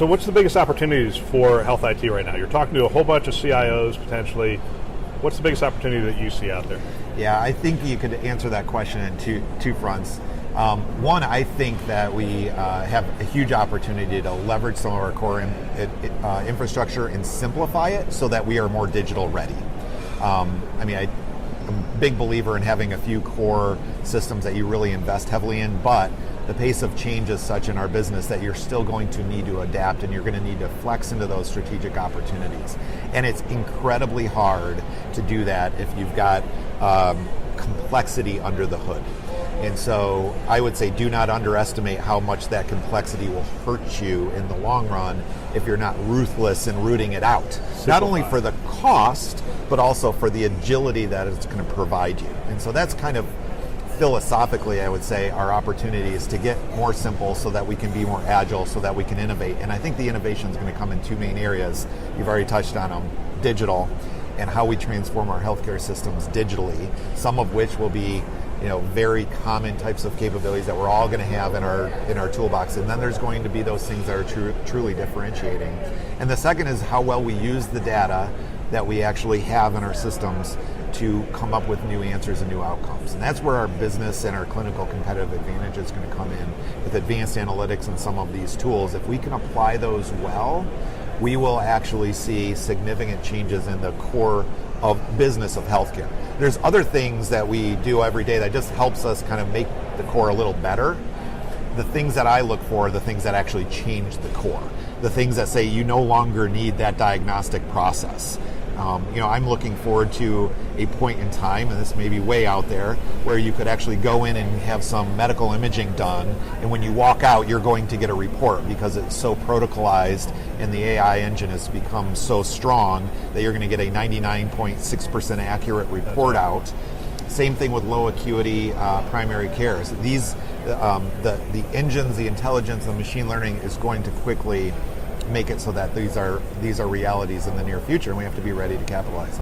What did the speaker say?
So what's the biggest opportunities for health IT right now? You're talking to a whole bunch of CIOs potentially. What's the biggest opportunity that you see out there? Yeah, I think you could answer that question in two fronts. One, I think that we have a huge opportunity to leverage some of our core infrastructure and simplify it so that we are more digital ready. I'm a big believer in having a few core systems that you really invest heavily in, but the pace of change is such in our business that you're still going to need to adapt and you're going to need to flex into those strategic opportunities. And it's incredibly hard to do that if you've got complexity under the hood. And so I would say do not underestimate how much that complexity will hurt you in the long run if you're not ruthless in rooting it out. Simplify. Not only for the cost, but also for the agility that it's going to provide you. And so that's kind of philosophically, I would say, our opportunity is to get more simple so that we can be more agile, so that we can innovate. And I think the innovation is going to come in two main areas. You've already touched on them: digital and how we transform our healthcare systems digitally, some of which will be very common types of capabilities that we're all going to have in our toolbox. And then there's going to be those things that are truly differentiating. And the second is how well we use the data that we actually have in our systems to come up with new answers and new outcomes. And that's where our business and our clinical competitive advantage is going to come in with advanced analytics and some of these tools. If we can apply those well, we will actually see significant changes in the core of business of healthcare. There's other things that we do every day that just helps us kind of make the core a little better. The things that I look for are the things that actually change the core. The things that say you no longer need that diagnostic process. I'm looking forward to a point in time, and this may be way out there, where you could actually go in and have some medical imaging done, and when you walk out, you're going to get a report because it's so protocolized and the AI engine has become so strong that you're going to get a 99.6% accurate report out. Same thing with low acuity primary care. So the engines, the intelligence, the machine learning is going to quickly make it so that these are realities in the near future, and we have to be ready to capitalize on